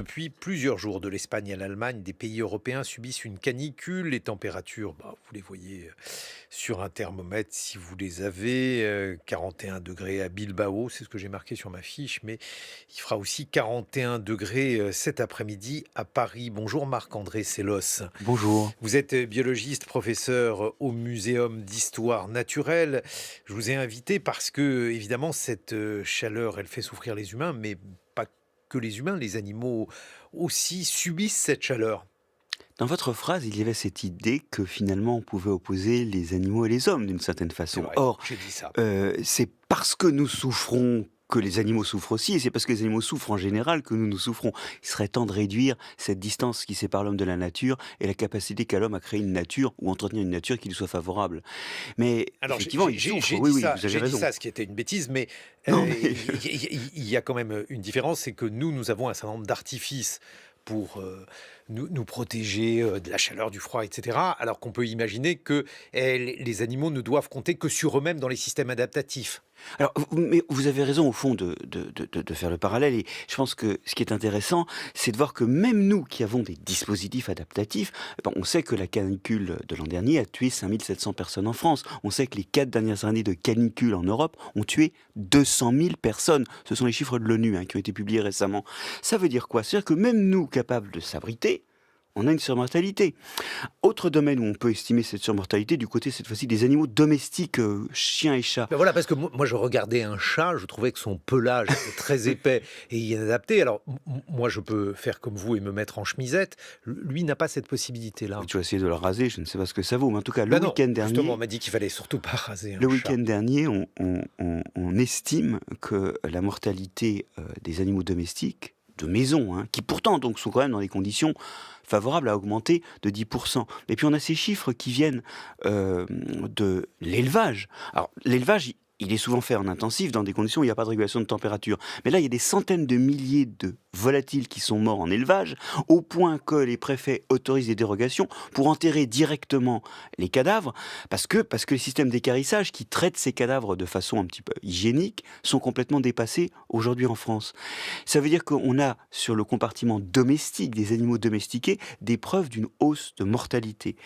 Depuis plusieurs jours, de l'Espagne à l'Allemagne, des pays européens subissent une canicule. Les températures, vous les voyez sur un thermomètre si vous les avez. 41 degrés à Bilbao, c'est ce que j'ai marqué sur ma fiche, mais il fera aussi 41 degrés cet après-midi à Paris. Bonjour Marc-André Sellos. Bonjour. Vous êtes biologiste, professeur au Muséum d'histoire naturelle. Je vous ai invité parce que, évidemment, cette chaleur, elle fait souffrir les humains, mais pas que les humains, les animaux aussi subissent cette chaleur. Dans votre phrase, il y avait cette idée que finalement on pouvait opposer les animaux et les hommes d'une certaine C'est façon. vrai, Or, j'ai dit ça. c'est parce que nous souffrons que les animaux souffrent aussi, et c'est parce que les animaux souffrent en général que nous souffrons. Il serait temps de réduire cette distance qui sépare l'homme de la nature et la capacité qu'a l'homme à créer une nature ou entretenir une nature qui lui soit favorable. Mais Alors, effectivement, ils souffrent, oui, oui, vous avez j'ai dit raison. ça, ce qui était une bêtise, mais Non, mais il y a quand même une différence, c'est que nous avons un certain nombre d'artifices pour nous protéger de la chaleur, du froid, etc. Alors qu'on peut imaginer que les animaux ne doivent compter que sur eux-mêmes dans les systèmes adaptatifs. Alors, mais vous avez raison au fond de faire le parallèle, et je pense que ce qui est intéressant, c'est de voir que même nous qui avons des dispositifs adaptatifs, on sait que la canicule de l'an dernier a tué 5 700 personnes en France. On sait que les 4 dernières années de canicule en Europe ont tué 200 000 personnes. Ce sont les chiffres de l'ONU qui ont été publiés récemment. Ça veut dire quoi? C'est-à-dire que même nous, capables de s'abriter, on a une surmortalité. Autre domaine où on peut estimer cette surmortalité, du côté cette fois-ci des animaux domestiques, chiens et chats. Ben voilà, parce que moi, je regardais un chat, je trouvais que son pelage était très épais et inadapté. Alors, moi, je peux faire comme vous et me mettre en chemisette. Lui n'a pas cette possibilité-là. Tu vas essayer de le raser, je ne sais pas ce que ça vaut, mais en tout cas, Ben non, justement, on m'a dit qu'il fallait surtout pas raser un le chat. week-end dernier, on estime que la mortalité des animaux domestiques, de maison, qui pourtant donc sont quand même dans des conditions favorables, a augmenté de 10%. Et puis on a ces chiffres qui viennent de l'élevage. Alors l'élevage, il est souvent fait en intensif, dans des conditions où il n'y a pas de régulation de température. Mais là, il y a des centaines de milliers de volatiles qui sont morts en élevage, au point que les préfets autorisent des dérogations pour enterrer directement les cadavres, parce que les systèmes d'équarrissage qui traitent ces cadavres de façon un petit peu hygiénique sont complètement dépassés aujourd'hui en France. Ça veut dire qu'on a, sur le compartiment domestique des animaux domestiqués, des preuves d'une hausse de mortalité.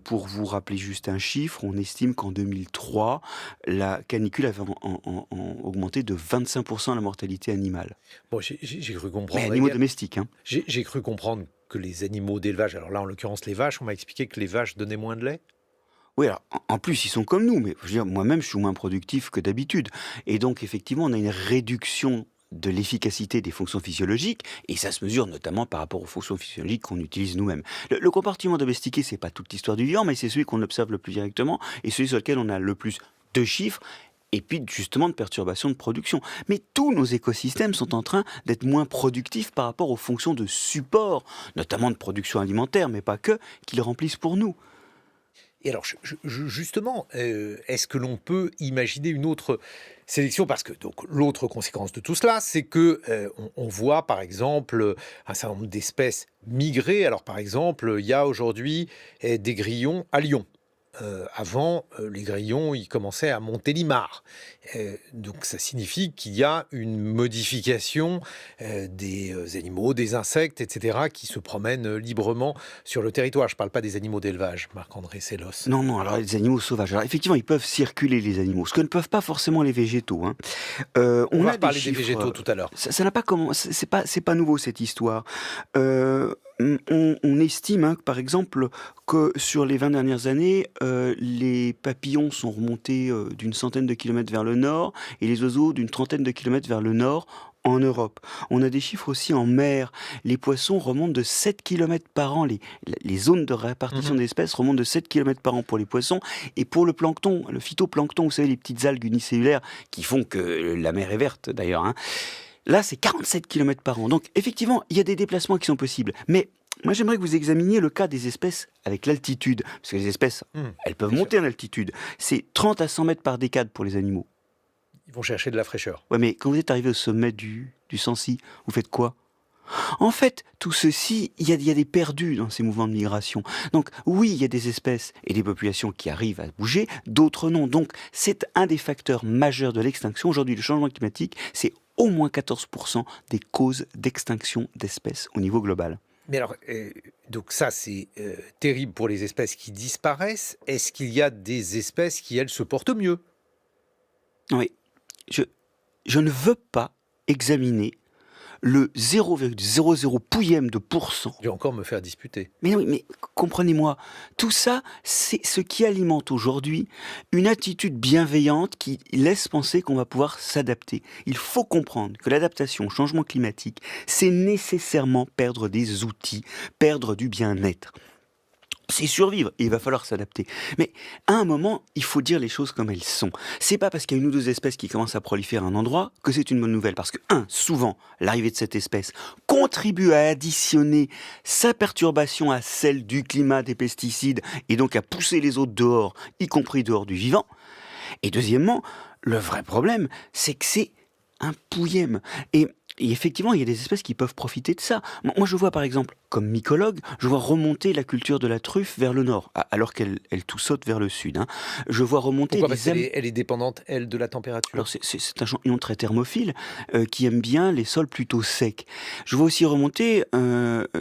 Pour vous rappeler juste un chiffre, on estime qu'en 2003, la canicule avait augmenté de 25% la mortalité animale. Bon, j'ai cru Mais comprendre animaux également. domestiques, hein. J'ai cru comprendre que les animaux d'élevage, alors là, en l'occurrence, les vaches, on m'a expliqué que les vaches donnaient moins de lait. Oui, alors, en plus, ils sont comme nous, mais je veux dire, moi-même, je suis moins productif que d'habitude. Et donc, effectivement, on a une réduction de l'efficacité des fonctions physiologiques, et ça se mesure notamment par rapport aux fonctions physiologiques qu'on utilise nous-mêmes. Le compartiment domestiqué, c'est pas toute l'histoire du vivant, mais c'est celui qu'on observe le plus directement, et celui sur lequel on a le plus de chiffres, et puis justement de perturbations de production. Mais tous nos écosystèmes sont en train d'être moins productifs par rapport aux fonctions de support, notamment de production alimentaire, mais pas que, qu'ils remplissent pour nous. Et alors, justement, est-ce que l'on peut imaginer une autre sélection? Parce que donc l'autre conséquence de tout cela, c'est que on voit par exemple un certain nombre d'espèces migrer. Alors par exemple, il y a aujourd'hui des grillons à Lyon. Avant, les grillons, ils commençaient à Montélimar. Donc ça signifie qu'il y a une modification des animaux, des insectes, etc., qui se promènent librement sur le territoire. Je ne parle pas des animaux d'élevage, Marc-André Sellos. Non, non, alors les animaux sauvages. Alors effectivement, ils peuvent circuler les animaux, ce que ne peuvent pas forcément les végétaux, hein. On On va a des reparler des chiffres, végétaux tout à l'heure. ça n'a pas comment c'est pas nouveau cette histoire. On estime, que par exemple, que sur les 20 dernières années, les papillons sont remontés, d'une centaine de kilomètres vers le nord et les oiseaux d'une trentaine de kilomètres vers le nord en Europe. On a des chiffres aussi en mer. Les poissons remontent de 7 kilomètres par an. Les zones de répartition Mhm. des espèces remontent de 7 kilomètres par an pour les poissons. Et pour le plancton, le phytoplancton, vous savez, les petites algues unicellulaires qui font que la mer est verte d'ailleurs, là, c'est 47 kilomètres par an. Donc, effectivement, il y a des déplacements qui sont possibles. Mais moi, j'aimerais que vous examiniez le cas des espèces avec l'altitude. Parce que les espèces, elles peuvent Bien sûr. monter en altitude. C'est 30 à 100 mètres par décade pour les animaux. Ils vont chercher de la fraîcheur. Ouais, mais quand vous êtes arrivé au sommet du Sancy, vous faites quoi? En fait, tout ceci, il y a des perdus dans ces mouvements de migration. Donc oui, il y a des espèces et des populations qui arrivent à bouger, d'autres non. Donc c'est un des facteurs majeurs de l'extinction. Aujourd'hui, le changement climatique, c'est au moins 14% des causes d'extinction d'espèces au niveau global. Mais alors, donc ça, c'est terrible pour les espèces qui disparaissent. Est-ce qu'il y a des espèces qui, elles, se portent mieux? Oui, je, je ne veux pas examiner le 0,00 pouillème de pourcent. Je vais encore me faire disputer. Mais oui, mais comprenez-moi, tout ça, c'est ce qui alimente aujourd'hui une attitude bienveillante qui laisse penser qu'on va pouvoir s'adapter. Il faut comprendre que l'adaptation au changement climatique, c'est nécessairement perdre des outils, perdre du bien-être. C'est survivre, et il va falloir s'adapter. Mais à un moment, il faut dire les choses comme elles sont. C'est pas parce qu'il y a une ou deux espèces qui commencent à proliférer à un endroit que c'est une bonne nouvelle. Parce que, souvent, l'arrivée de cette espèce contribue à additionner sa perturbation à celle du climat, des pesticides, et donc à pousser les autres dehors, y compris dehors du vivant. Et deuxièmement, le vrai problème, c'est que c'est un pouillème. Et effectivement, il y a des espèces qui peuvent profiter de ça. Moi, je vois par exemple, comme mycologue, je vois remonter la culture de la truffe vers le nord, alors qu'elle tout saute vers le sud. Je vois remonter Pourquoi? Parce des qu'elle est dépendante, elle, de la température. alors c'est un champignon très thermophile qui aime bien les sols plutôt secs. Je vois aussi remonter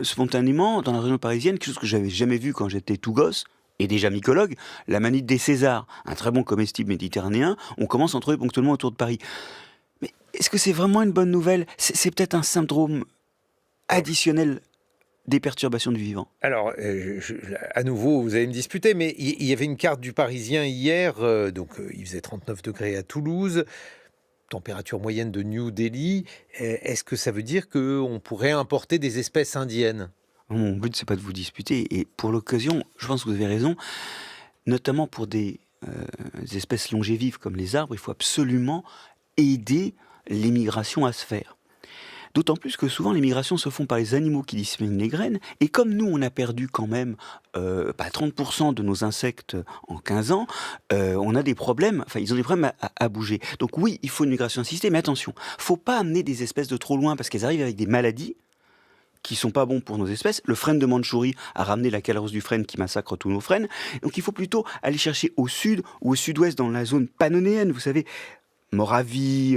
spontanément dans la région parisienne quelque chose que j'avais jamais vu quand j'étais tout gosse. Et déjà mycologue, la manite des Césars, un très bon comestible méditerranéen, on commence à en trouver ponctuellement autour de Paris. Mais est-ce que c'est vraiment une bonne nouvelle? C'est peut-être un syndrome additionnel des perturbations du vivant. Alors, à nouveau, vous allez me disputer, mais il y avait une carte du Parisien hier, il faisait 39 degrés à Toulouse, température moyenne de New Delhi. Est-ce que ça veut dire qu'on pourrait importer des espèces indiennes? Mon but, c'est pas de vous disputer. Et pour l'occasion, je pense que vous avez raison, notamment pour des espèces longévives comme les arbres, il faut absolument aider les migrations à se faire. D'autant plus que souvent les migrations se font par les animaux qui disséminent les graines, et comme nous on a perdu quand même 30% de nos insectes en 15 ans, on a des problèmes, enfin ils ont des problèmes à bouger. Donc oui, il faut une migration assistée, mais attention, faut pas amener des espèces de trop loin parce qu'elles arrivent avec des maladies qui sont pas bons pour nos espèces. Le frêne de Mandchourie a ramené la calorose du frêne qui massacre tous nos frênes. Donc il faut plutôt aller chercher au sud ou au sud-ouest dans la zone pannonéenne, vous savez, Moravie,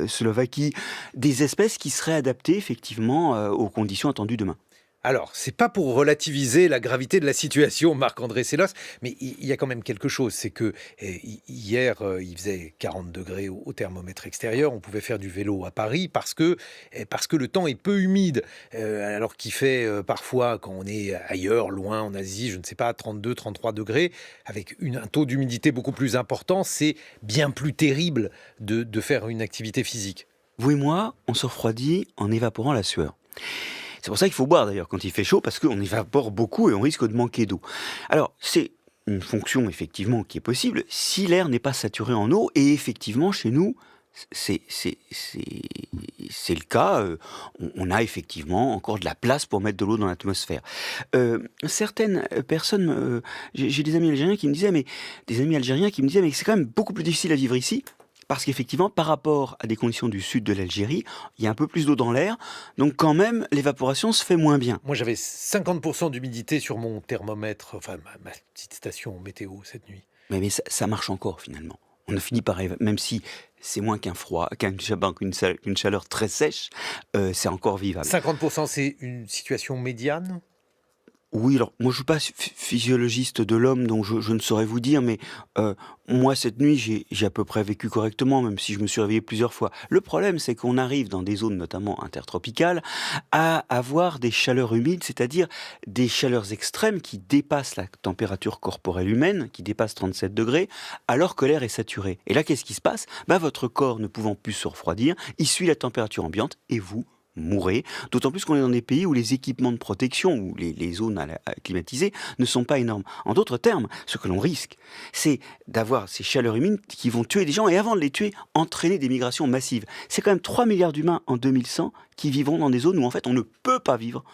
Slovaquie, des espèces qui seraient adaptées effectivement aux conditions attendues demain. Alors, c'est pas pour relativiser la gravité de la situation, Marc-André Sellos, mais il y a quand même quelque chose. C'est que hier, il faisait 40 degrés au thermomètre extérieur. On pouvait faire du vélo à Paris parce que le temps est peu humide. Alors qu'il fait parfois, quand on est ailleurs, loin, en Asie, je ne sais pas, 32, 33 degrés, avec un taux d'humidité beaucoup plus important, c'est bien plus terrible de faire une activité physique. Vous et moi, on se refroidit en évaporant la sueur. C'est pour ça qu'il faut boire d'ailleurs quand il fait chaud, parce qu'on évapore beaucoup et on risque de manquer d'eau. Alors, c'est une fonction effectivement qui est possible si l'air n'est pas saturé en eau, et effectivement chez nous, c'est le cas. On a effectivement encore de la place pour mettre de l'eau dans l'atmosphère. Certaines personnes, j'ai des amis algériens qui me disaient, mais c'est quand même beaucoup plus difficile à vivre ici. Parce qu'effectivement, par rapport à des conditions du sud de l'Algérie, il y a un peu plus d'eau dans l'air, donc quand même, l'évaporation se fait moins bien. Moi, j'avais 50% d'humidité sur mon thermomètre, enfin ma petite station météo cette nuit. Mais ça marche encore finalement. On a fini par, même si c'est moins qu'un froid, qu'une chaleur très sèche, c'est encore vivable. 50%, c'est une situation médiane? Oui, alors moi je suis pas physiologiste de l'homme, donc je ne saurais vous dire, mais moi cette nuit j'ai à peu près vécu correctement, même si je me suis réveillé plusieurs fois. Le problème c'est qu'on arrive dans des zones notamment intertropicales à avoir des chaleurs humides, c'est-à-dire des chaleurs extrêmes qui dépassent la température corporelle humaine, qui dépassent 37 degrés, alors que l'air est saturé. Et là qu'est-ce qui se passe? Votre corps ne pouvant plus se refroidir, il suit la température ambiante et vous mourrez, d'autant plus qu'on est dans des pays où les équipements de protection, ou les zones à climatisées, ne sont pas énormes. En d'autres termes, ce que l'on risque, c'est d'avoir ces chaleurs humides qui vont tuer des gens, et avant de les tuer, entraîner des migrations massives. C'est quand même 3 milliards d'humains en 2100 qui vivront dans des zones où en fait on ne peut pas vivre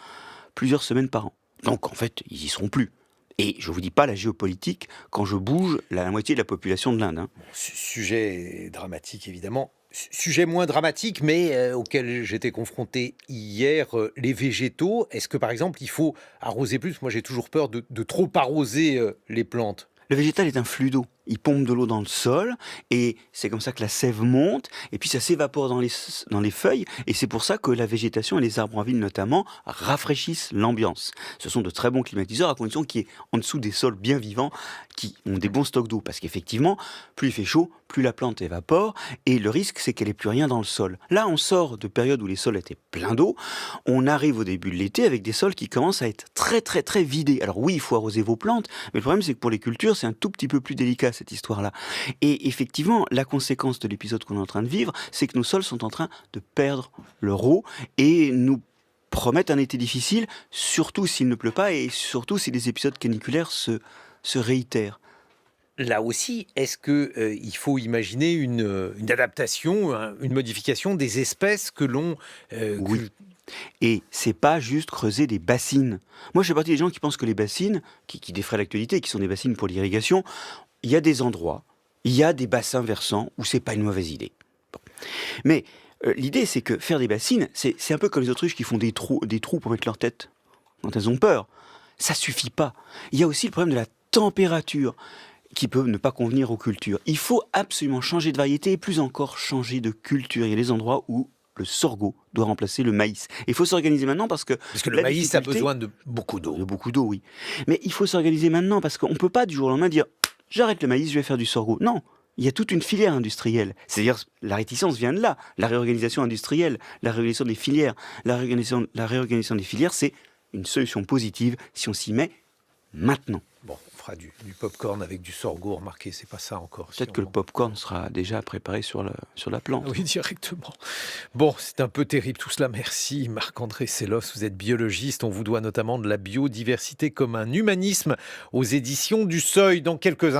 plusieurs semaines par an. Donc en fait, ils y seront plus. Et je vous dis pas la géopolitique quand je bouge la moitié de la population de l'Inde. Sujet dramatique, évidemment. Sujet moins dramatique, mais auquel j'étais confronté hier, les végétaux. Est-ce que, par exemple, il faut arroser plus? Moi, j'ai toujours peur de trop arroser les plantes. Le végétal est un flux d'eau. Ils pompent de l'eau dans le sol et c'est comme ça que la sève monte et puis ça s'évapore dans les feuilles et c'est pour ça que la végétation et les arbres en ville notamment rafraîchissent l'ambiance. Ce sont de très bons climatiseurs à condition qu'il y ait en dessous des sols bien vivants qui ont des bons stocks d'eau parce qu'effectivement, plus il fait chaud, plus la plante évapore et le risque c'est qu'elle n'ait plus rien dans le sol. Là, on sort de périodes où les sols étaient pleins d'eau, on arrive au début de l'été avec des sols qui commencent à être très très très vidés. Alors oui, il faut arroser vos plantes, mais le problème c'est que pour les cultures, c'est un tout petit peu plus délicat cette histoire-là. Et effectivement, la conséquence de l'épisode qu'on est en train de vivre, c'est que nos sols sont en train de perdre leur eau et nous promettent un été difficile, surtout s'il ne pleut pas et surtout si les épisodes caniculaires se réitèrent. Là aussi, est-ce que il faut imaginer une adaptation, une modification des espèces que l'on Oui. Et c'est pas juste creuser des bassines. Moi, je fais partie des gens qui pensent que les bassines, qui défraient l'actualité, qui sont des bassines pour l'irrigation, il y a des endroits, il y a des bassins versants où c'est pas une mauvaise idée. Bon. Mais l'idée, c'est que faire des bassines, c'est un peu comme les autruches qui font des trous pour mettre leur tête quand elles ont peur. Ça suffit pas. Il y a aussi le problème de la température qui peut ne pas convenir aux cultures. Il faut absolument changer de variété et plus encore changer de culture. Il y a des endroits où le sorgho doit remplacer le maïs. Et il faut s'organiser maintenant parce que le la maïs a difficulté- besoin de beaucoup d'eau. de beaucoup d'eau, oui. Mais il faut s'organiser maintenant parce qu'on ne peut pas du jour au lendemain dire j'arrête le maïs, je vais faire du sorgho. Non, il y a toute une filière industrielle. C'est-à-dire la réticence vient de là. La réorganisation industrielle, la réorganisation des filières. La réorganisation des filières, c'est une solution positive si on s'y met maintenant. Bon, on fera du pop-corn avec du sorgho, remarquez, c'est pas ça encore. Peut-être que le popcorn sera déjà préparé sur la plante. Oui, directement. Bon, c'est un peu terrible tout cela. Merci Marc-André Sellos, vous êtes biologiste. On vous doit notamment de la biodiversité comme un humanisme aux éditions du Seuil. Dans quelques